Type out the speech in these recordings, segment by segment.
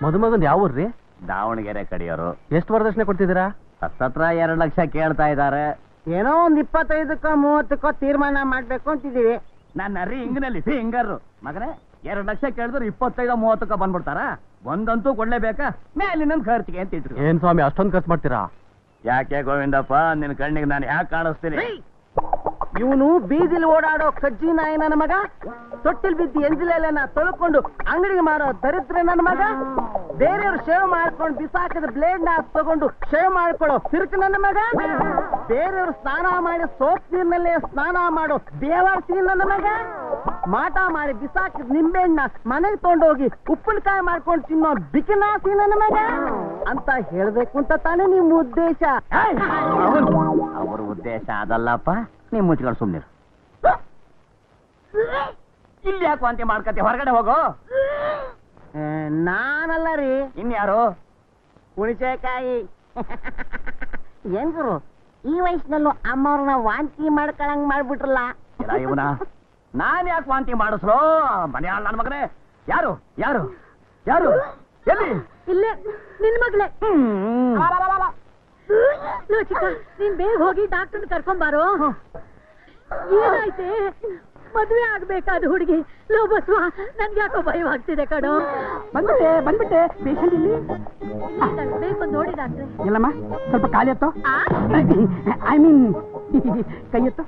ಮದುಮಗಂದು ಯಾವ ಊರ್ರಿ? ದಾವಣಗೆರೆ ಕಡೆಯವರು. ಎಷ್ಟು ವರದಕ್ಷಿಣೆ ಕೊಡ್ತಿದ್ದೀರಾ? ಹತ್ತತ್ರ 2 ಲಕ್ಷ ಕೇಳ್ತಾ ಇದ್ದಾರೆ. ಏನೋ ಒಂದ್ 25ಕ್ಕೋ 30ಕ್ಕೋ ತೀರ್ಮಾನ ಮಾಡ್ಬೇಕು ಅಂತಿದೀವಿ. ನನ್ನ ರೀ ಹಿಂಗ್ನಲ್ಲಿ ಹಿಂಗರು ಮಗನೇ 2 ಲಕ್ಷ ಕೇಳಿದ್ರು 25-30ಕ್ಕ ಬಂದ್ಬಿಡ್ತಾರ. ಒಂದಂತೂ ಕೊಡ್ಲೇಬೇಕಾ? ಮೇಲಿನ ಖರ್ಚಿಗೆ ಅಂತ ಇದ್ರು. ಏನ್ ಸ್ವಾಮಿ ಅಷ್ಟೊಂದು ಖರ್ಚು ಮಾಡ್ತೀರಾ? ಯಾಕೆ ಗೋವಿಂದಪ್ಪ, ನಿನ್ ಕಣ್ಣಿಗೆ ನಾನು ಯಾಕೆ ಕಾಣಿಸ್ತೀನಿ? ಇವನು ಬೀದಿಲಿ ಓಡಾಡೋ ಕಜ್ಜಿ ನಾಯಿ ನನ್ನ ಮಗ, ತೊಟ್ಟಿಲ್ ಬಿದ್ದು ಎಂಜಿಲೆಲ್ಲ ತೊಳ್ಕೊಂಡು ಅಂಗಡಿಗೆ ಮಾರೋ ದರಿದ್ರ ನನ್ನ ಮಗ, ಬೇರೆಯವ್ರು ಶೇವ್ ಮಾಡ್ಕೊಂಡು ಬಿಸಾಕಿದ ಬ್ಲೇಡ್ ನ ತಗೊಂಡು ಶೇವ್ ಮಾಡ್ಕೊಳ್ಳೋ ಸಿರ್ಕ್ ನನ್ನ ಮಗ, ಬೇರೆಯವ್ರು ಸ್ನಾನ ಮಾಡಿ ಸೋಪ್ ನೀರಿನಲ್ಲೇ ಸ್ನಾನ ಮಾಡೋ ದೇವಾರ್ಸಿ ನನ್ನ ಮಗ, ಮಾಟ ಮಾಡಿ ಬಿಸಾಕಿದ ನಿಂಬೆಹಣ್ಣ ಮನೆಗೆ ತಗೊಂಡೋಗಿ ಉಪ್ಪಿನಕಾಯಿ ಮಾಡ್ಕೊಂಡು ತಿನ್ನೋ ಬಿಕಿನಾಸಿ ನನ್ನ ಮಗ ಅಂತ ಹೇಳ್ಬೇಕು ಅಂತ ತಾನೇ ನಿಮ್ಮ ಉದ್ದೇಶ? ಅವ್ರ ಉದ್ದೇಶ ಅದಲ್ಲಪ್ಪ. ನೀವ್ ಮುಚ್ಕೊಂಡು ಸುಮ್ನಿರು. ಇಲ್ಲಿ ಯಾಕೆ ವಾಂತಿ ಮಾಡ್ಕತಿ? ಹೊರಗಡೆ ಹೋಗೋ. ನಾನಲ್ಲ ರೀ, ಇನ್ಯಾರು? ಹುಣಸೆಕಾಯಿ. ಏನ್ ಗುರು, ಈ ವಯಸ್ಸಿನಲ್ಲೂ ಅಮ್ಮವ್ರನ್ನ ವಾಂತಿ ಮಾಡ್ಕೊಳಂಗ್ ಮಾಡ್ಬಿಟ್ರಲ್ಲ. ಇವನ ನಾನ್ ಯಾಕೆ ವಾಂತಿ ಮಾಡಿಸ್ರೋ? ಮನೆ ಹಾಳು ನನ್ನ ಮಗನೇ. ಯಾರು ಯಾರು ಯಾರು? ಎಲ್ಲಿ? ಇಲ್ಲೇ ನಿನ್ ಮಗಳೇ. ಚಿಕ್ಕ, ನೀನ್ ಬೇಗ ಹೋಗಿ ಡಾಕ್ಟರ್ ಕರ್ಕೊಂಬಾರೋ. ಏನಾಯ್ತೆ? ಮದ್ವೆ ಆಗ್ಬೇಕಾದ ಹುಡುಗಿ. ಲೋ ಬಸ್ವಾ, ನನ್ಗೆ ಯಾಕೋ ಭಯವಾಗ್ತಿದೆ ಕಣೋ. ಬಂದ್ಬಿಟ್ಟೆ ಪೇಷಂಟ್ ಇಲ್ಲಿ ಬೇಕು ನೋಡಿ ಡಾಕ್ಟ್ರೆ. ಇಲ್ಲಮ್ಮ, ಸ್ವಲ್ಪ ಕಾಲಿ ಎತ್ತೋ. ಐ ಮೀನ್ ಕೈ ಎತ್ತೋ.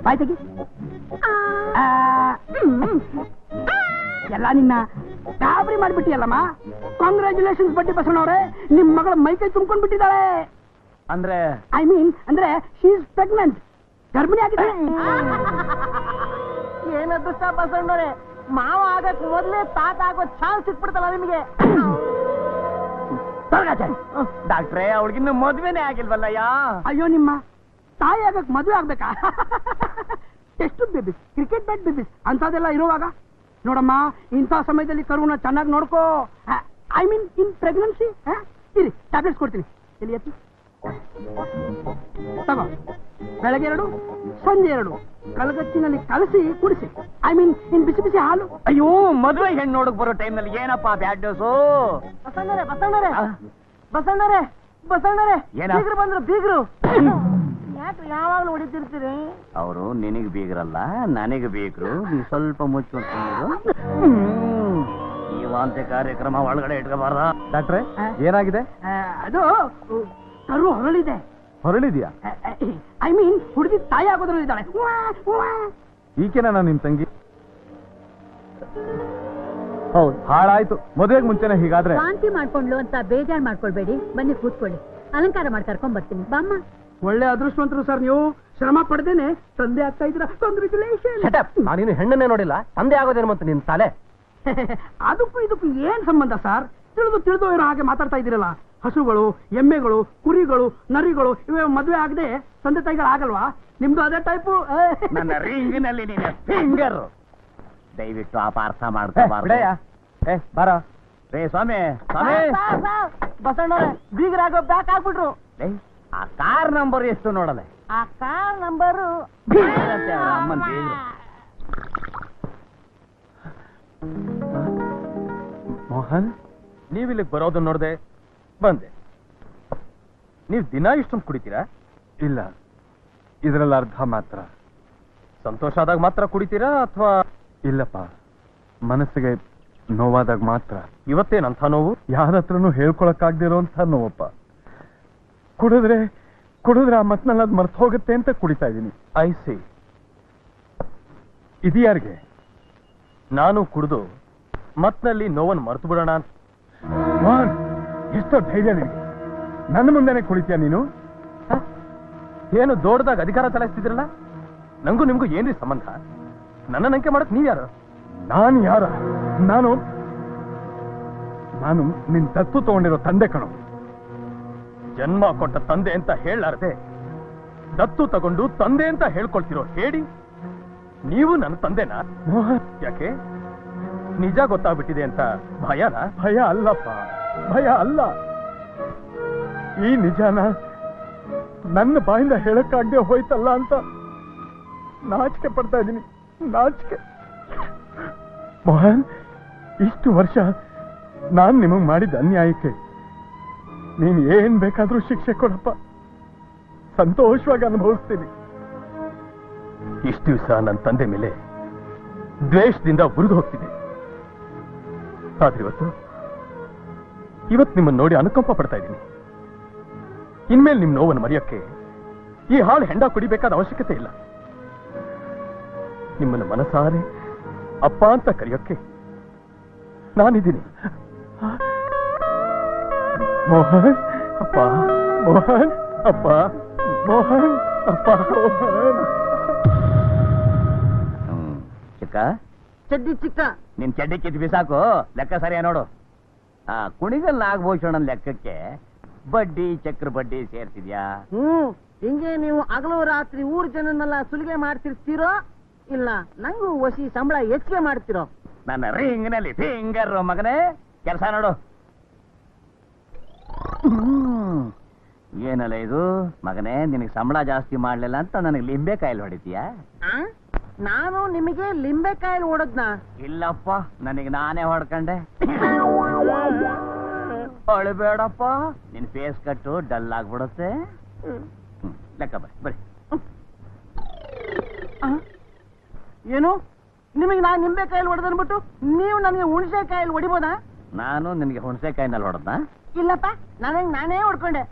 ಬಾಯ್ ತೆಗಿ. ಎಲ್ಲ ನಿನ್ನ ಗಾಬರಿ ಮಾಡ್ಬಿಟ್ಟಿಯಲ್ಲಮ್ಮ. ಕಾಂಗ್ರ್ಯಾಚುಲೇಷನ್ಸ್ ಬಡ್ಡಿ ಬಸವಣ್ಣವ್ರೆ, ನಿಮ್ ಮಗಳ ಮೈಕೈ ತುಂಬ್ಕೊಂಡ್ ಬಿಟ್ಟಿದ್ದಾಳೆ. ಅಂದ್ರೆ ಐ ಮೀನ್ ಅಂದ್ರೆ ಶಿ ಇಸ್ ಪ್ರೆಗ್ನೆಂಟ್, ಗರ್ಭಿಣಿ ಆಗಿದೆ. ಏನದೃಷ್ಟ ಬಸವಣ್ಣವ್ರೆ, ಮಾವ ಆಗಕ್ ಮೊದಲೇ ತಾತ ಆಗೋ ಚಾನ್ಸ್ ಸಿಕ್ಬಿಡ್ತಲ್ಲ ನಿಮಗೆ. ಡಾಕ್ಟ್ರೇ, ಅವಳಿಗಿನ್ನು ಮದ್ವೆನೇ ಆಗಿಲ್ವಲ್ಲಯ್ಯ. ಅಯ್ಯೋ, ನಿಮ್ಮ ತಾಯಿ ಆಗಕ್ ಮದುವೆ ಆಗ್ಬೇಕಾ? ಎಷ್ಟು ಬೇಬಿಸ್, ಕ್ರಿಕೆಟ್ ಬ್ಯಾಟ್ ಬೇಬಿಸ್ ಅಂತದೆಲ್ಲ ಇರುವಾಗ ನೋಡಮ್ಮ, ಇಂಥ ಸಮಯದಲ್ಲಿ ಕರುನ ಚೆನ್ನಾಗಿ ನೋಡ್ಕೋ. I mean in pregnancy. ಇರಿ, ಟ್ಯಾಬ್ಲೆಟ್ಸ್ ಕೊಡ್ತೀನಿ. ಎಲ್ಲಿ ಎತ್ತಿ ತಗೋ. ಬೆಳಗ್ಗೆ 2, ಸಂಜೆ 2 ಕಲಗಚ್ಚಿನಲ್ಲಿ ಕಲಸಿ ಕುಡಿಸಿ. ಐ ಮೀನ್ ಇನ್ ಬಿಸಿ ಬಿಸಿ ಹಾಲು. ಅಯ್ಯೋ, ಮದುವೆ ಹೆಣ್ಣು ನೋಡಕ್ ಬರೋ ಟೈಮ್ ನಲ್ಲಿ ಏನಪ್ಪಾ ಬ್ಯಾಡ್ ನ್ಯೂಸು? ಬಸಣ್ಣರೇ ಬಸಣ್ಣರೇ ಬಸಣ್ಣರೇ ಬಸಣ್ಣರೇ, ಬೀಗ್ರು ಬಂದ್ರು, ಬೀಗ್ರು. ಯಾಕೆ ಯಾವಾಗ್ಲೂ ಹೊಡಿತಿರ್ತೀರಿ? ಅವರು ನಿನಗ್ ಬೀಗ್ರಲ್ಲ, ನನಗೆ ಬೀಗ್ರು. ನೀ ಸ್ವಲ್ಪ ಮುಚ್ಕೊಂಡು ಈ ವಾಂತಿ ಕಾರ್ಯಕ್ರಮ ಒಳಗಡೆ ಇಟ್ಕೋಬಾರ. ಡಾಕ್ಟ್ರೆ, ಏನಾಗಿದೆ? ಅದು ಕರು ಹೊರಳಿದೆ. ಹೊರಳಿದ್ಯಾ? ಐ ಮೀನ್ ಹುಡುಗಿ ತಾಯಿ ಆಗೋದ್ರಲ್ಲಿದ್ದಾಳೆ. ಈಕೆನಾ ನಿಮ್ ತಂಗಿ? ಹೌದು. ಹಾಳಾಯ್ತು. ಮದುವೆಗೆ ಮುಂಚೆನೆ ಹೀಗಾದ್ರೆ. ವಾಂತಿ ಮಾಡ್ಕೊಂಡ್ಲು ಅಂತ ಬೇಜಾರ್ ಮಾಡ್ಕೊಳ್ಬೇಡಿ. ಬನ್ನಿ ಕೂತ್ಕೊಳ್ಳಿ, ಅಲಂಕಾರ ಮಾಡಿ ಕರ್ಕೊಂಡ್ ಬರ್ತೀನಿ. ಬಾಮ್ಮ. ಒಳ್ಳೆ ಅದೃಷ್ಟವಂತರು ಸರ್ ನೀವು. ಶ್ರಮ ಪಡೆದೇನೆ ತಂದೆ ಆಗ್ತಾ ಇದ್ರ. ಕಂಗ್ರ್ಯಾಚುಲೇಷನ್. ನಾನಿನ್ನು ಹೆಣ್ಣನ್ನೇ ನೋಡಿಲ್ಲ, ತಂದೆ ಆಗೋದೇನು ಮತ್ತೆ ನಿನ್ ತಲೆ? ಅದಕ್ಕೂ ಇದಕ್ಕೂ ಏನ್ ಸಂಬಂಧ ಸರ್? ತಿಳಿದು ಇರೋ ಹಾಗೆ ಮಾತಾಡ್ತಾ ಇದ್ದೀರಲ್ಲ. ಹಸುಗಳು, ಎಮ್ಮೆಗಳು, ಕುರಿಗಳು, ನರಿಗಳು ಇವೆ ಮದುವೆ ಆಗದೆ ತಂದೆ ತಾಯಿಗಳು ಆಗಲ್ವಾ? ನಿಮ್ದು ಅದೇ ಟೈಪು. ನನ್ನ ರಿಂಗಿನಲ್ಲಿ ನೀನೆ ಫಿಂಗರ್. ದಯವಿಟ್ಟು ಅಪಾರ್ಥ ಮಾಡ್ಕೋಬಾರ್ದು. ಬಾರ ರೇ ಸ್ವಾಮಿ, ಸ್ವಾಮಿ. ಬಸಣ್ಣವ್ರೆ, ಬೀಗರಾಗೋ ಬ್ಯಾಕ್ ಆಗ್ಬಿಟ್ರು. ಆ ಕಾರ್ ನಂಬರ್ ಎಷ್ಟು ನೋಡಲೆ? ಆ ಕಾರ್ ನಂಬರು ಅಮ್ಮನ್ ಬೀಗ್ರು. ಮೋಹನ್, ನೀವಿಲ್ಲಿಗೆ ಬರೋದನ್ನ ನೋಡ್ದೆ ಬಂದೆ. ನೀವು ದಿನ ಇಷ್ಟೊಂದು ಕುಡಿತೀರಾ? ಇಲ್ಲ, ಇದರಲ್ಲಿ ಅರ್ಧ ಮಾತ್ರ. ಸಂತೋಷ ಆದಾಗ ಮಾತ್ರ ಕುಡಿತೀರಾ ಅಥವಾ? ಇಲ್ಲಪ್ಪ, ಮನಸ್ಸಿಗೆ ನೋವಾದಾಗ ಮಾತ್ರ. ಇವತ್ತೇನಂಥ ನೋವು? ಯಾರ ಹತ್ರನೂ ಹೇಳ್ಕೊಳಕ್ಕಾಗ್ದಿರೋಂಥ ನೋವಪ್ಪ. ಕುಡಿದ್ರೆ ಆ ಮತ್ನಲ್ಲಿ ಅದು ಮರ್ತು ಹೋಗುತ್ತೆ ಅಂತ ಕುಡಿತಾ ಇದ್ದೀನಿ. I C. ಇದು ಯಾರಿಗೆ? ನಾನು ಕುಡಿದು ಮತ್ನಲ್ಲಿ ನೋವನ್ನು ಮರ್ತು ಬಿಡೋಣ ಅಂತ. ಎಷ್ಟೋ ಧೈರ್ಯ ನಿನಗೆ! ನನ್ನ ಮುಂದೆನೆ ಕುಡಿತೀಯ ನೀನು? ಏನು ದೊಡ್ಡದಾಗ ಅಧಿಕಾರ ಚಲಾಯಿಸ್ತಿದ್ರಲ್ಲ? ನಂಗೂ ನಿಮ್ಗೂ ಏನ್ರಿ ಸಂಬಂಧ? ನನ್ನ ನಂಬಿಕೆ ಮಾಡಕ್ ನೀವ್ಯಾರು? ನಾನು ಯಾರ? ನಾನು ನಿನ್ ದತ್ತು ತಗೊಂಡಿರೋ ತಂದೆ ಕಣೋ. ಜನ್ಮ ಕೊಟ್ಟ ತಂದೆ ಅಂತ ಹೇಳಲಾರದೆ ದತ್ತು ತಗೊಂಡು ತಂದೆ ಅಂತ ಹೇಳ್ಕೊಳ್ತಿರೋ ಹೇಳಿ ನೀವು ನನ್ನ ತಂದೆನಾ? ಯಾಕೆ? ನಿಜ ಗೊತ್ತಾಗ್ಬಿಟ್ಟಿದೆ ಅಂತ ಭಯನಾ? ಭಯ ಅಲ್ಲಪ್ಪ, ಭಯ ಅಲ್ಲ. ಈ ನಿಜಾನ ನನ್ನ ಬಾಯಿಂದ ಹೇಳಕ್ಕಾಗದೆ ಹೋಯ್ತಲ್ಲ ಅಂತ ನಾಚಿಕೆ ಪಡ್ತಾ ಇದ್ದೀನಿ, ನಾಚಿಕೆ. ಮೋಹನ್, ಇಷ್ಟು ವರ್ಷ ನಾನ್ ನಿಮಗ್ ಮಾಡಿದ ಅನ್ಯಾಯಕ್ಕೆ ನೀನ್ ಏನ್ ಬೇಕಾದ್ರೂ ಶಿಕ್ಷೆ ಕೊಡಪ್ಪ, ಸಂತೋಷವಾಗಿ ಅನುಭವಿಸ್ತೀನಿ. ಇಷ್ಟು ದಿವಸ ನನ್ನ ತಂದೆ ಮೇಲೆ ದ್ವೇಷದಿಂದ ಉರಿದು ಹೋಗ್ತಿದೆ. ಆದ್ರೆ ಇವತ್ತು ನಿಮ್ಮನ್ನು ನೋಡಿ ಅನುಕಂಪ ಪಡ್ತಾ ಇದ್ದೀನಿ. ಇನ್ಮೇಲೆ ನಿಮ್ ನೋವನ್ನು ಮರೆಯೋಕ್ಕೆ ಈ ಹಾಳು ಹೆಂಡ ಕುಡಿಬೇಕಾದ ಅವಶ್ಯಕತೆ ಇಲ್ಲ. ನಿಮ್ಮನ್ನು ಮನಸಾರೆ ಅಪ್ಪ ಅಂತ ಕರೆಯೋಕ್ಕೆ ನಾನಿದ್ದೀನಿ. ಮೋಹನ್ ಅಪ್ಪ, ಮೋಹನ್ ಅಪ್ಪ, ಮೋಹನ್ ಅಪ್ಪ, ಮೋಹನ್. ಚಿಕ್ಕ ಚಡ್ಡಿ ಚಿಕ್ಕ, ನಿನ್ ಚಡ್ಡಿ ಕಿತ್ತು ಬಿಸಾಕು. ಲೆಕ್ಕ ಸರಿಯಾ ನೋಡು. ಕುಣಿಗಲ್ ನಾಗಭೂಷಣನ್ ಲೆಕ್ಕಕ್ಕೆ ಬಡ್ಡಿ ಚಕ್ರ ಬಡ್ಡಿ ಸೇರ್ತಿದ್ಯಾ? ಹಿಂಗೆ ನೀವು ಹಗಲು ರಾತ್ರಿ ಊರ್ ಜನನ್ನೆಲ್ಲ ಸುಲಿಗೆ ಮಾಡ್ತಿರ್ತೀರೋ ಇಲ್ಲ ನಂಗೂ ವಸಿ ಸಂಬಳ ಹೆಚ್ಚಿಗೆ ಮಾಡ್ತಿರೋ? ನನ್ನ ರಿಂಗ್ನಲ್ಲಿ ಫಿಂಗರ್ ಮಗನೇ. ಕೆಲಸ ನೋಡು. ಏನಲ್ಲ ಇದು ಮಗನೇ, ನಿನಗೆ ಸಂಬಳ ಜಾಸ್ತಿ ಮಾಡ್ಲಿಲ್ಲ ಅಂತ ನನಗೆ ಲಿಂಬೆಕಾಯಿಲ್ ಹೊಡಿತೀಯಾ? ನಾನು ನಿಮಗೆ ಲಿಂಬೆಕಾಯಿಲ್ ಹೊಡದ್ನ? ಇಲ್ಲಪ್ಪ, ನನಗೆ ನಾನೇ ಹೊಡ್ಕೊಂಡೆ. ಅಳಬೇಡಪ್ಪ, ನಿನ್ ಫೇಸ್ ಕಟ್ಟು ಡಲ್ ಆಗ್ಬಿಡುತ್ತೆ. ಲೆಕ್ಕ ಬರ್ರಿ. ಏನು ನಿಮಗೆ ನಾನು ನಿಂಬೆಕಾಯಿಲ್ ಹೊಡೆದನ್ಬಿಟ್ಟು ನೀವು ನನಗೆ ಹುಣಸೆಕಾಯಿಲ್ ಹೊಡಿಬೋದಾ? ನಾನು ನಿನಗೆ ಹುಣಸೆಕಾಯಿನಲ್ಲಿ ಹೊಡೆದ್ನಾ? ಇಲ್ಲಪ್ಪ, ನಾನೇ ಹೊಡ್ಕೊಂಡೆ.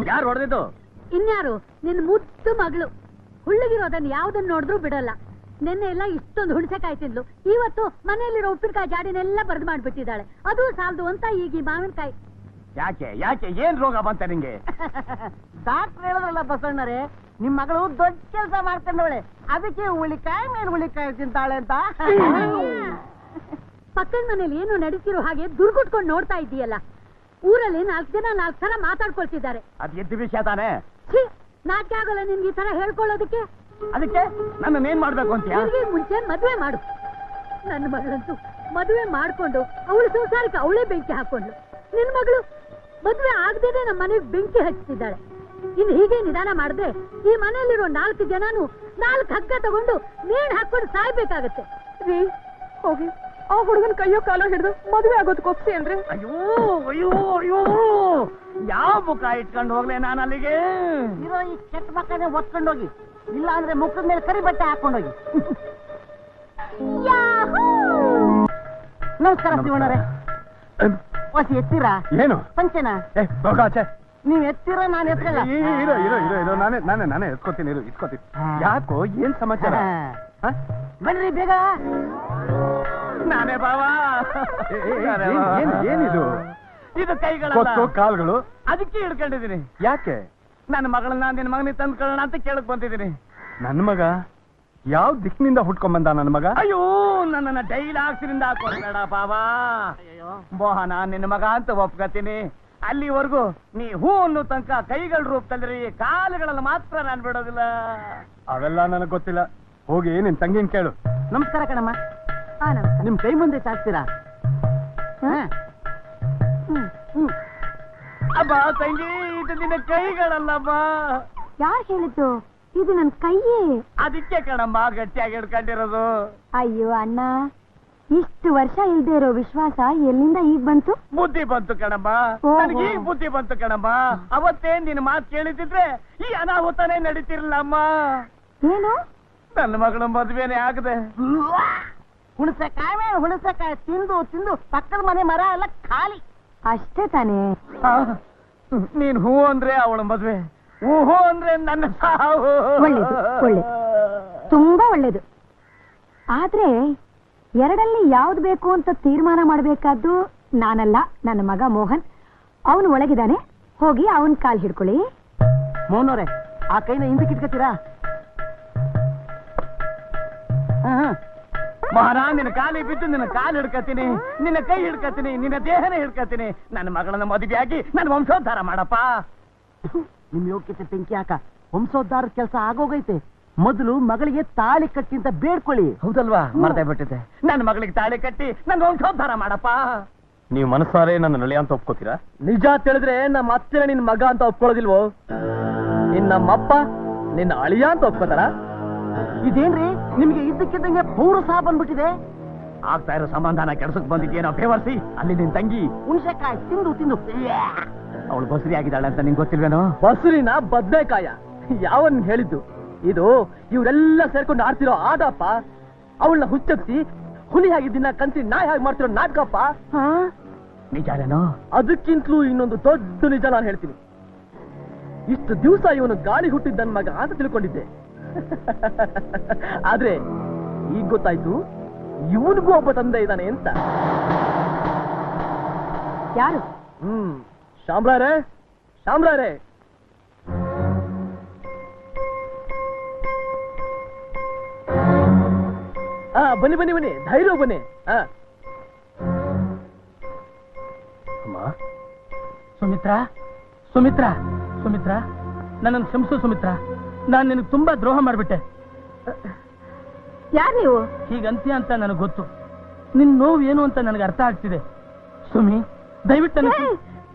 ಯಾರು ಹೊಡೆದಿದ್ದು? ಇನ್ಯಾರು? ನಿನ್ ಮುದ್ದು ಮಗಳು. ಹುಳ್ಳಿಗಿರೋದನ್ನ ಯಾವ್ದನ್ನ ನೋಡಿದ್ರು ಬಿಡಲ್ಲ. ನಿನ್ನೆ ಎಲ್ಲ ಇಷ್ಟೊಂದು ಹುಣಸೆಕಾಯಿ ತಿಂದ್ಲು. ಇವತ್ತು ಮನೆಯಲ್ಲಿರೋ ಉಪ್ಪಿನಕಾಯಿ ಜಾಡಿನೆಲ್ಲ ಬರೆದು ಮಾಡ್ಬಿಟ್ಟಿದ್ದಾಳೆ. ಅದು ಸಾಲದು ಅಂತ ಈಗ ಈ ಮಾವಿನಕಾಯಿ. ಯಾಕೆ ಯಾಕೆ ಏನ್ ರೋಗ ಬಂತ ನಿಂಗೆ? ಡಾಕ್ಟರ್ ಹೇಳಿದ್ರಲ್ಲ ಬಸಣ್ಣರೇ, ನಿಮ್ ಮಗಳು ದೊಡ್ಡ ಕೆಲಸ ಮಾಡ್ಕೊಂಡವಳೆ, ಅದಕ್ಕೆ ಹುಳಿಕಾಯಿ ಮೇಲೆ ಹುಳಿಕಾಯಿ ತಿಂತಾಳೆ ಅಂತ. ಪಕ್ಕದ ಮನೇಲಿ ಏನು ನಡೀತಿರೋ ಹಾಗೆ ದುರ್ಗುಟ್ಕೊಂಡು ನೋಡ್ತಾ ಇದ್ದೀಯಲ್ಲ. ಊರಲ್ಲಿ 4 ಜನ 4 ಸಲ ಮಾತಾಡ್ಕೊಳ್ತಿದ್ದಾರೆ. ಅದ್ ಎದ್ದು ವಿಷಯ ತಾನೆ. ನಾಟ್ಯ ಆಗೋಲ್ಲ ನಿನ್ಗೆ ಈ ತರ ಹೇಳ್ಕೊಳ್ಳೋದಕ್ಕೆ. ಅದಕ್ಕೆ ನನ್ನೇನ್ ಮಾಡ್ಬೇಕು ಅಂತ? ನಿನಗೆ ಮುಂಚೆ ಮದುವೆ ಮಾಡು. ನನ್ನ ಮಗಳಂತೂ ಮದುವೆ ಮಾಡ್ಕೊಂಡು ಅವಳು ಸಂಸಾರಕ್ಕೆ ಅವಳೇ ಬೆಂಕಿ ಹಾಕೊಂಡು, ನಿನ್ ಮಗಳು ಮದುವೆ ಆಗದೇನೆ ನಮ್ಮ ಮನೆಗೆ ಬೆಂಕಿ ಹಚ್ತಿದ್ದಾಳೆ. ಇನ್ನು ಹೀಗೆ ನಿಧಾನ ಮಾಡಿದ್ರೆ ಈ ಮನೆಯಲ್ಲಿರೋ 4 ಜನನು 4 ಹಗ್ಗ ತಗೊಂಡು ನೇಣು ಹಾಕೊಂಡು ಸಾಯ್ಬೇಕಾಗತ್ತೆ. ರೀ, ಹೋಗಿ ಆ ಹುಡುಗನ ಕೈಯೋ ಕಾಲೋ ಹಿಡಿದು ಮದುವೆ ಆಗೋದಕ್ಕೆ ಒಪ್ಸಿ ಅಂದ್ರೆ. ಅಯ್ಯೋ ಅಯ್ಯೋ ಅಯ್ಯೋ, ಯಾವ ಮುಖ ಇಟ್ಕೊಂಡು ಹೋಗ್ಲೆ ನಾನು ಅಲ್ಲಿಗೆ? ಇರೋ ಈ ಕೆಟ್ಟ ಮಕ್ಕಳನ್ನೇ ಒತ್ಕೊಂಡೋಗಿ, ಇಲ್ಲ ಅಂದ್ರೆ ಮುಖದ ಮೇಲೆ ಕರಿ ಬಟ್ಟೆ ಹಾಕೊಂಡೋಗಿ. ನಮಸ್ಕಾರ ಶಿವಣ್ಣರೇ. ಹೊಸಿ ಎತ್ತೀರಾ? ಏನು ಪಂಚನ ಆಚೆ ನೀವ್ ಎತ್ತೀರಾ? ನಾನು ಎತ್ತಲ್ಲ. ಇರೋ ಇರೋ ಇರೋ ಇರೋ, ನಾನೇ ಎತ್ಕೋತೀನಿ. ಇಟ್ಕೋತೀನಿ. ಯಾಕೋ ಏನ್ ಸಮಾಚಾರ? ಬನ್ರಿ ಬೇಗ. ನಾನೇ ಬಾವ. ಏನಿದು? ಇದು ಕೈಗಳ ಕಾಲ್ಗಳು. ಅದಕ್ಕೆ ಹಿಡ್ಕೊಂಡಿದ್ದೀನಿ. ಯಾಕೆ? ನನ್ನ ಮಗಳನ್ನ ನಿನ್ನ ಮಗನಿಗೆ ತಂದ್ಕೊಳ್ಳೋಣ ಅಂತ ಕೇಳಕ್ ಬಂದಿದ್ದೀನಿ. ನನ್ನ ಮಗ ಯಾವ ದಿಕ್ಕಿನಿಂದ ಹುಟ್ಕೊಂಡ್ ನನ್ನ ಮಗ? ಅಯ್ಯೋ, ನನ್ನನ್ನ ಡೈಲಾಗ್ಸಿನಿಂದ ಹಾಕೋಬೇಡ ಬಾವಾ. ಮೋಹನ ನಿನ್ನ ಮಗ ಅಂತ ಒಪ್ಕೋತೀನಿ. ಅಲ್ಲಿವರೆಗೂ ನೀ ಹೂ ಅನ್ನೋ ತನಕ ಕೈಗಳ ರೂಪದಲ್ಲಿ, ಕಾಲುಗಳಲ್ಲಿ ಮಾತ್ರ ನಾನು ಬಿಡೋದಿಲ್ಲ. ಅವೆಲ್ಲ ನನಗ್ ಗೊತ್ತಿಲ್ಲ. ಹೋಗಿ ನಿನ್ ತಂಗಿನ ಕೇಳು. ನಮಸ್ಕಾರ ಕಣಮ್ಮ. ನಿಮ್ ಕೈ ಮುಂದೆ ಚಾಚ್ತೀರಾ? ಅಬ್ಬ ತಂಗಿ, ಇದು ನಿನ್ನ ಕೈಗಳಲ್ಲಮ್ಮ. ಯಾರು ಹೇಳಿದ್ದು? ಇದು ನನ್ ಕೈಯೇ. ಅದಕ್ಕೆ ಕಣಮ್ಮ ಗಟ್ಟಿಯಾಗಿ ಹಿಡ್ಕೊಂಡಿರೋದು. ಅಯ್ಯೋ ಅಣ್ಣ, ಇಷ್ಟು ವರ್ಷ ಇಲ್ದೇ ಇರೋ ವಿಶ್ವಾಸ ಎಲ್ಲಿಂದ ಈಗ ಬಂತು? ಬುದ್ಧಿ ಬಂತು ಕಣಮ್ಮ. ನನಗೆ ಈಗ ಬುದ್ಧಿ ಬಂತು ಕಣಮ್ಮ. ಅವತ್ತೇ ನಿನ್ನ ಮಾತು ಕೇಳಿದ್ರೆ ಈ ಅನಾಹುತನೇ ನಡೀತಿರ್ಲಮ್ಮ. ಏನು? ನನ್ನ ಮಗಳ ಮದುವೆನೇ ಆಗದೆ ಹುಣಸೆಕಾಯಿ ಮೇಲೆ ಹುಣಸೆಕಾಯಿ ತಿಂದು ತಿಂದು ಪಕ್ಕದ ಮನೆ ಮರ ಎಲ್ಲ ಖಾಲಿ. ಅಷ್ಟೇ ತಾನೇ? ನೀನ್ ಹೂ ಅಂದ್ರೆ ಅವಳ ಮದುವೆ, ಹೂ ಅಂದ್ರೆ ನನ್ನ ಸಾವು. ಒಳ್ಳೇದು, ಒಳ್ಳೇದು, ತುಂಬಾ ಒಳ್ಳೇದು. ಆದ್ರೆ ಎರಡಲ್ಲಿ ಯಾವ್ದು ಬೇಕು ಅಂತ ತೀರ್ಮಾನ ಮಾಡ್ಬೇಕಾದ್ದು ನಾನಲ್ಲ, ನನ್ನ ಮಗ ಮೋಹನ್. ಅವನು ಒಳಗಿದ್ದಾನೆ, ಹೋಗಿ ಅವನ್ ಕಾಲ್ ಹಿಡ್ಕೊಳ್ಳಿ. ಮೋಹನವ್ರೆ, ಆ ಕೈನ ಹಿಂದಕ್ಕೆ ಇಟ್ಕೊತೀರಾ? ಮಹಾರಾ, ನಿನ್ನ ಕಾಲಿ ಬಿದ್ದು ನಿನ್ನ ಕಾಲು ಹಿಡ್ಕತೀನಿ, ನಿನ್ನ ಕೈ ಹಿಡ್ಕತೀನಿ, ನಿನ್ನ ದೇಹನೇ ಹಿಡ್ಕತೀನಿ. ನನ್ನ ಮಗಳನ್ನ ಮದುವೆಯಾಗಿ ನನ್ನ ವಂಶೋದ್ಧಾರ ಮಾಡಪ್ಪ. ನಿಮ್ ಯೋಗ್ಯತೆ ಬೆಂಕಿ ಹಾಕ. ವಂಶೋದ್ಧಾರದ ಕೆಲಸ ಆಗೋಗೈತೆ. ಮೊದಲು ಮಗಳಿಗೆ ತಾಳಿ ಕಟ್ಟಿ ಅಂತ ಬೇಡ್ಕೊಳ್ಳಿ. ಹೌದಲ್ವಾ? ಮರ್ದೇ ಬಿಟ್ಟಿದ್ದೆ. ನನ್ನ ಮಗಳಿಗೆ ತಾಳಿ ಕಟ್ಟಿ ನನ್ನ ವಂಶೋದ್ಧಾರ ಮಾಡಪ್ಪ. ನೀವು ಮನಸ್ಸಾರೆ ನನ್ನ ನಳಿ ಅಂತ ಒಪ್ಕೋತೀರಾ? ನಿಜ ತಿಳಿದ್ರೆ ನಮ್ಮ ಅತ್ತೆ ನಿನ್ ಮಗ ಅಂತ ಒಪ್ಕೊಳ್ಳೋದಿಲ್ವೋ? ನಮ್ಮಪ್ಪ ನಿನ್ನ ಅಳಿಯ ಅಂತ ಒಪ್ಕೋತಾರ? ಇದೇನ್ರಿ ನಿಮ್ಗೆ ಇದ್ದಕ್ಕಿದ್ದಂಗೆ ಪೌರ ಸಹ ಬಂದ್ಬಿಟ್ಟಿದೆ. ಆಗ್ತಾ ಇರೋ ಸಮಾಧಾನ ಕೆಲ್ಸಕ್ಕೆ ಬಂದಿದ್ದೇನೋ ಬೇವರ್ಸಿ. ಅಲ್ಲಿ ನಿನ್ ತಂಗಿ ಹುಣಸೆಕಾಯಿ ತಿಂದು ತಿಂದು ಅವಳು ಬಸರಿ ಆಗಿದ್ದಾಳೆ ಅಂತ ನಿಂಗೆ ಗೊತ್ತಿಲ್ವೇನೋ? ಬಸುರಿನ ಬದ್ನೆಕಾಯ ಯಾವನ್ ಹೇಳಿದ್ದು? ಇದು ಇವರೆಲ್ಲ ಸೇರ್ಕೊಂಡು ಆಡ್ತಿರೋ ಆಟಪ್ಪ. ಅವಳನ್ನ ಹುಚ್ಚಪ್ಸಿ ಹುಲಿ ಆಗಿದ್ದಿನ ಕನ್ಸಿ ನಾಯಿ ಹಾಗೆ ಮಾಡ್ತಿರೋ ನಾಟಕಪ್ಪ. ನಿಜಾನೇನೋ? ಅದಕ್ಕಿಂತಲೂ ಇನ್ನೊಂದು ದೊಡ್ಡ ನಿಜ ನಾನು ಹೇಳ್ತೀನಿ. ಇಷ್ಟು ದಿವಸ ಇವನು ಗಾಳಿ ಹುಟ್ಟಿದ್ದ ನನ್ನ ಮಗ ಅಂತ ತಿಳ್ಕೊಂಡಿದ್ದೆ. ಆದ್ರೆ ಈಗ ಗೊತ್ತಾಯ್ತು ಇವನಿಗೂ ಒಬ್ಬ ತಂದೆ ಇದ್ದಾನೆ ಅಂತ. ಯಾರು? ಶಾಮ್ರಾರೆ, ಶಾಮ್ರಾರೆ, ಬನ್ನಿ ಬನ್ನಿ ಬನ್ನಿ, ಧೈರ್ಯ ಬನ್ನಿ. ಅಮ್ಮ, ಸುಮಿತ್ರಾ, ಸುಮಿತ್ರಾ, ಸುಮಿತ್ರಾ, ನನ್ನನ್ನು ಕ್ಷಮಿಸು ಸುಮಿತ್ರಾ. ನಾನು ನಿನಗೆ ತುಂಬಾ ದ್ರೋಹ ಮಾಡಿಬಿಟ್ಟೆ. ಯಾರು ನೀವು? ಹೀಗಂತ್ಯ ಅಂತ ನನಗೆ ಗೊತ್ತು. ನಿನ್ ನೋವು ಏನು ಅಂತ ನನಗೆ ಅರ್ಥ ಆಗ್ತಿದೆ. ಸುಮಿ, ದಯವಿಟ್ಟು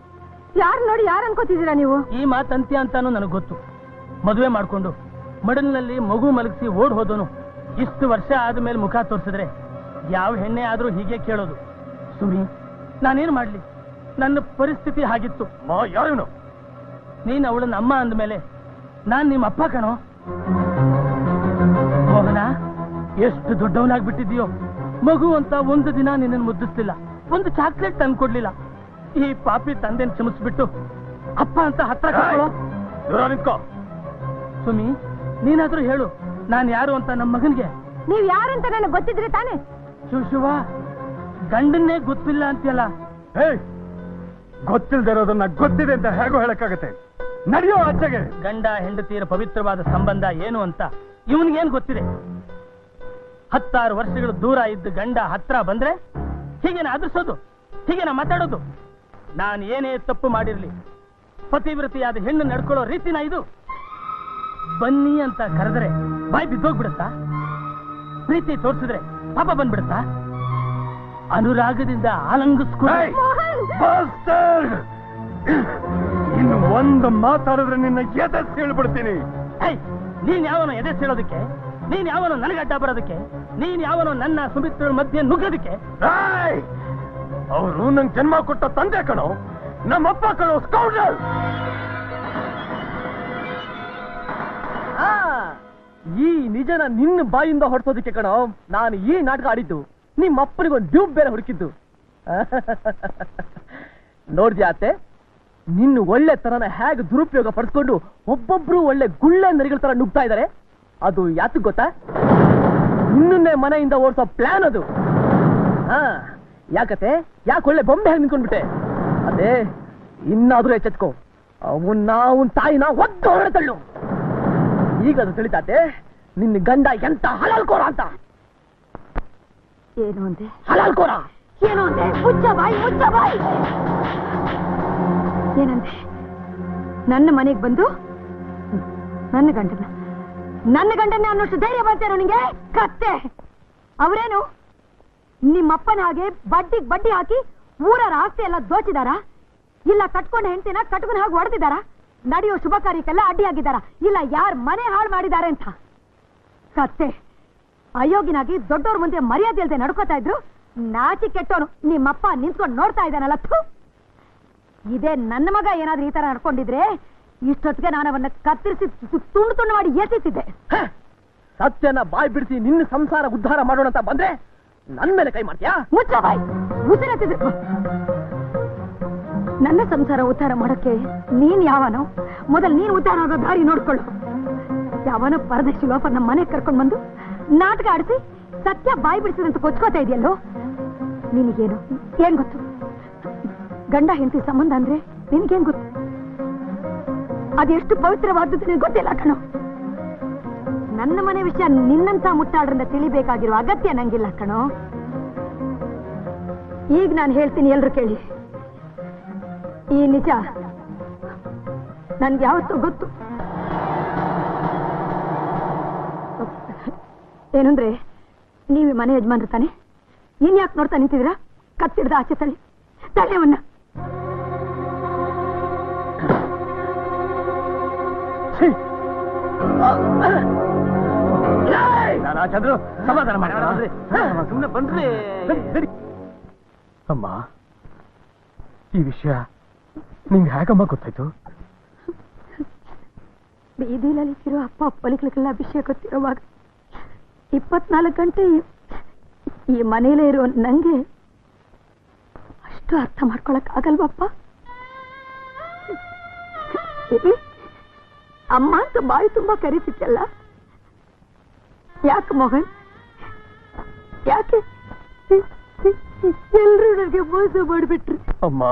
ಯಾರು ನೋಡಿ ಯಾರು ಅನ್ಕೋತಿದ್ದೀರಾ ನೀವು? ಈ ಮಾತು ಅಂತ್ಯ ಅಂತಾನು ನನಗೆ ಗೊತ್ತು. ಮದುವೆ ಮಾಡ್ಕೊಂಡು ಮಡಲಿನಲ್ಲಿ ಮಗು ಮಲಗಿಸಿ ಓಡ್ ಹೋದನು ಇಷ್ಟು ವರ್ಷ ಆದ್ಮೇಲೆ ಮುಖ ತೋರಿಸಿದ್ರೆ ಯಾವ ಹೆಣ್ಣೆ ಆದ್ರೂ ಹೀಗೆ ಕೇಳೋದು. ಸುಮಿ, ನಾನೇನು ಮಾಡ್ಲಿ? ನನ್ನ ಪರಿಸ್ಥಿತಿ ಹಾಗಿತ್ತು. ಯಾರು ನೀನ್ ಅವಳನ್ನ ಅಮ್ಮ ಅಂದ್ಮೇಲೆ ನಾನ್ ನಿಮ್ಮ ಅಪ್ಪ ಕಣೋ. ಮೋಹನ, ಎಷ್ಟು ದೊಡ್ಡವನಾಗ್ಬಿಟ್ಟಿದ್ಯೋ. ಮಗು ಅಂತ ಒಂದು ದಿನ ನಿನ್ನನ್ನು ಮುದ್ದಿಸ್ಲಿಲ್ಲ, ಒಂದು ಚಾಕ್ಲೇಟ್ ತಂದ್ಕೊಡ್ಲಿಲ್ಲ. ಈ ಪಾಪಿ ತಂದೆನ ಕ್ಷಮಿಸ್ಬಿಟ್ಟು ಅಪ್ಪ ಅಂತ ಹತ್ರ ಕರ್ಕೊಳ್ಳೋ. ನಿಂತ್ಕೋ. ಸುಮಿ, ನೀನಾದ್ರೂ ಹೇಳು, ನಾನ್ ಯಾರು ಅಂತ ನಮ್ಮ ಮಗನ್ಗೆ. ನೀವ್ ಯಾರಂತ ನನಗೆ ಗೊತ್ತಿದ್ರೆ ತಾನೆ? ಶಿವ, ಗಂಡನ್ನೇ ಗೊತ್ತಿಲ್ಲ ಅಂತೀಯಲ್ಲ. ಗೊತ್ತಿಲ್ದೇ ಇರೋದನ್ನ ಗೊತ್ತಿದೆ ಅಂತ ಹೇಗೋ ಹೇಳಕ್ಕಾಗತ್ತೆ? ನಡೆಯೋ ಆಚೆಗೆ. ಗಂಡ ಹೆಂಡತಿಯರ ಪವಿತ್ರವಾದ ಸಂಬಂಧ ಏನು ಅಂತ ಇವನ್ಗೇನ್ ಗೊತ್ತಿದೆ? 16 ವರ್ಷಗಳು ದೂರ ಇದ್ದ ಗಂಡ ಹತ್ರ ಬಂದ್ರೆ ಹೀಗೇನ ಆದರ್ಸೋದು, ಹೀಗೇನ ಮಾತಾಡೋದು? ನಾನು ಏನೇ ತಪ್ಪು ಮಾಡಿರ್ಲಿ, ಪತಿವ್ರತಿಯಾದ ಹೆಣ್ಣು ನಡ್ಕೊಳ್ಳೋ ರೀತಿನ ಇದು? ಬನ್ನಿ ಅಂತ ಕರೆದ್ರೆ ಬಾಯಿ ಬಿದ್ದೋಗ್ಬಿಡುತ್ತಾ? ಪ್ರೀತಿ ತೋರಿಸಿದ್ರೆ ಪಾಪ ಬಂದ್ಬಿಡುತ್ತಾ? ಅನುರಾಗದಿಂದ ಆಲಂಗಿಸ್ಕೊಂಡು ಇನ್ನು ಒಂದು ಮಾತಾಡಿದ್ರೆ ನಿನ್ನ ಎದೆ ಸೀಳ್ಬಿಡ್ತೀನಿ. ನೀನ್ ಯಾವನೋ ಎದೆ ಸೀಳೋದಕ್ಕೆ? ನೀನ್ ಯಾವನೋ ನನಗೆ ಅಡ್ಡ ಬರೋದಕ್ಕೆ? ನೀನ್ ಯಾವನೋ ನನ್ನ ಸುಮಿತ್ರ ಮಧ್ಯೆ ನುಗ್ಗೋದಕ್ಕೆ? ಅವರು ನಂಗೆ ಜನ್ಮ ಕೊಟ್ಟ ತಂದೆ ಕಣೋ, ನಮ್ಮಪ್ಪ ಕಣೋ, ಸ್ಕೌಂಡರ್. ಈ ನಿಜನ ನಿನ್ನ ಬಾಯಿಂದ ಹೊಡ್ಸೋದಕ್ಕೆ ಕಣೋ ನಾನು ಈ ನಾಟಕ ಆಡಿದ್ದು. ನಿಮ್ಮಪ್ಪನಿಗೊಂದು ಡ್ಯೂಬ್ ಬೇರೆ ಹುಡುಕಿದ್ದು. ನೋಡ್ದ್ಯಾ ಅತ್ತೆ, ನಿನ್ನ ಒಳ್ಳೆ ತರನ ಹೇಗೆ ದುರುಪಯೋಗ ಪಡಿಸ್ಕೊಂಡು ಒಬ್ಬೊಬ್ರು ಒಳ್ಳೆ ಗುಳ್ಳೆ ನರಿಗಳ ತರ ನುಗ್ತಾ ಇದ್ದಾರೆ. ಅದು ಯಾತಕ್ ಗೊತ್ತಾ? ನಿನ್ನನ್ನೇ ಮನೆಯಿಂದ ಓಡಿಸೋ ಪ್ಲಾನ್ ಅದು. ಯಾಕತೆ? ಯಾಕೆ ಒಳ್ಳೆ ಬೊಂಬೆ ಹಾಗೆ ನಿಂತ್ಕೊಂಡ್ಬಿಟ್ಟೆ? ಅದೇ ಇನ್ನಾದ್ರೂ ಎಚ್ಚೆತ್ಕೋ, ಅವನ್ ತಾಯಿನ ಒದ್ದು ಹೊರಡೆ ತಳ್ಳು. ಈಗ ಅದು ತಿಳಿತಾತೆ ನಿನ್ನ ಗಂಡ ಎಂತ ಹಲಾಲ್ಕೋರ ಅಂತ. ಏನು ಅಂದೆ? ಹಲಾಲ್ಕೋರ ಏನು ಅಂದೆ? ಮುಚ್ಚ ಬಾಯಿ, ಮುಚ್ಚ ಬಾಯಿ. ಏನಂದೆ? ನನ್ನ ಮನೆಗೆ ಬಂದು ನನ್ನ ಗಂಡನ ಅನ್ನೋಷ್ಟು ಧೈರ್ಯ ಬರ್ತೇನೋ ನಿಂಗೆ? ಕತ್ತೆ. ಅವರೇನು ನಿಮ್ಮಪ್ಪನ ಹಾಗೆ ಬಡ್ಡಿ ಹಾಕಿ ಊರರ ಆಸ್ತಿ ಎಲ್ಲ ದೋಚಿದಾರ? ಇಲ್ಲ ಕಟ್ಕೊಂಡ ಹೆಂಡತಿನ ಕಟ್ಕೊಂಡ ಹಾಗೆ ಹೊಡೆದಿದಾರ? ನಡೆಯೋ ಶುಭ ಕಾರ್ಯಕ್ಕೆಲ್ಲ ಅಡ್ಡಿಯಾಗಿದ್ದಾರ? ಇಲ್ಲ ಯಾರ ಮನೆ ಹಾಳು ಮಾಡಿದ್ದಾರೆ ಅಂತ? ಕತ್ತೆ. ಅಯೋಗ್ಯನಾಗಿ ದೊಡ್ಡವ್ರ ಮುಂದೆ ಮರ್ಯಾದೆ ಇಲ್ದೆ ನಡ್ಕೋತಾ ಇದ್ರು. ನಾಚಿ ಕೆಟ್ಟವನು ನಿಮ್ಮಪ್ಪ ನಿಂತ್ಕೊಂಡು ನೋಡ್ತಾ ಇದ್ದಾನಲ್ಲ. ಇದೇ ನನ್ನ ಮಗ ಏನಾದ್ರೂ ಈ ತರ ನಡ್ಕೊಂಡಿದ್ರೆ ಇಷ್ಟೊತ್ತಿಗೆ ನಾನು ಅವನ್ನ ಕತ್ತರಿಸಿ ತುಂಡು ಮಾಡಿ ಎತ್ತಿದ್ದೆ. ಸತ್ಯನ ಬಾಯ್ ಬಿಡಿಸಿ ನಿನ್ನ ಸಂಸಾರ ಉದ್ಧಾರ ಮಾಡೋಣ ಅಂತ ಬಂದ್ರೆ ನನ್ ಮೇಲೆ ಕೈ ಮಾಡ್ತೀಯಾ? ಮುಚ್ಚ ಬಾಯ್, ಉಸಿರತ್ತಿದ್ರು. ನನ್ನ ಸಂಸಾರ ಉದ್ಧಾರ ಮಾಡೋಕೆ ನೀನ್ ಯಾವನೋ? ಮೊದಲು ನೀನ್ ಉದ್ಧಾರ ಆಗೋ ದಾರಿ ನೋಡ್ಕೊಳ್ಳು. ಯಾವನೋ ಪರದೇಶಿ ಲೋಫರ್ ನಮ್ಮ ಮನೆಗೆ ಕರ್ಕೊಂಡ್ ಬಂದು ನಾಟಕ ಆಡಿಸಿ ಸತ್ಯ ಬಾಯಿ ಬಿಡಿಸಿದಂತ ಕೊಚ್ಕೋತಾ ಇದೆಯಲ್ಲೋ. ನಿನಗೇನು ಏನ್ ಗೊತ್ತು? ಗಂಡ ಹೆಂಡತಿ ಸಂಬಂಧ ಅಂದ್ರೆ ನಿನ್ಗೇನ್ ಗೊತ್ತು? ಅದೆಷ್ಟು ಪವಿತ್ರವಾದದ್ದು ನಿನಗೆ ಗೊತ್ತಿಲ್ಲ ಕಣೋ. ನನ್ನ ಮನೆ ವಿಷಯ ನಿನ್ನಂತ ಮುಟ್ಟಾಡ್ರಿಂದ ತಿಳಿಬೇಕಾಗಿರೋ ಅಗತ್ಯ ನಂಗಿಲ್ಲ ಕಣೋ. ಈಗ ನಾನು ಹೇಳ್ತೀನಿ, ಎಲ್ರು ಕೇಳಿ. ಈ ನಿಜ ನನ್ಗೆ ಯಾವತ್ತೂ ಗೊತ್ತು. ಏನಂದ್ರೆ ನೀವು ಮನೆ ಯಜಮಾನ್ರು ತಾನೆ? ಇನ್ಯಾಕೆ ನೋಡ್ತಾ ನಿಂತಿದ್ದೀರಾ? ಕತ್ತಿಡ್ದ ಆಚೆ ತಳ್ಳಿ ತಳ್ಳೆವನ್ನ. ಚಂದ್ರು ಸಮಾಧಾನ ಮಾಡಿ ಸುಮ್ಮನೆ ಬನ್ರಿ. ಅಮ್ಮ, ಈ ವಿಷಯ ನಿಂಗೆ ಹೇಗಮ್ಮ ಗೊತ್ತಾಯ್ತು? ಬೀದಿಲಲ್ಲಿರೋ ಅಪ್ಪ ಅಪ್ಪಲಿಗಳಿಗೆಲ್ಲ ವಿಷಯ ಗೊತ್ತಿರುವಾಗ 24 ಗಂಟೆ ಈ ಮನೇಲೇ ಇರೋ ನಂಗೆ ಅಷ್ಟು ಅರ್ಥ ಮಾಡ್ಕೊಳಕ್ ಆಗಲ್ವಪ್ಪ? ಅಮ್ಮ ಅಂತ ಬಾಯಿ ತುಂಬಾ ಕರೀತಿತ್ತಲ್ಲ, ಯಾಕೆ ಮೋಹನ್? ಯಾಕೆ ಎಲ್ರೂ ನನಗೆ ಮೋಸ ಮಾಡಿಬಿಟ್ರು? ಅಮ್ಮ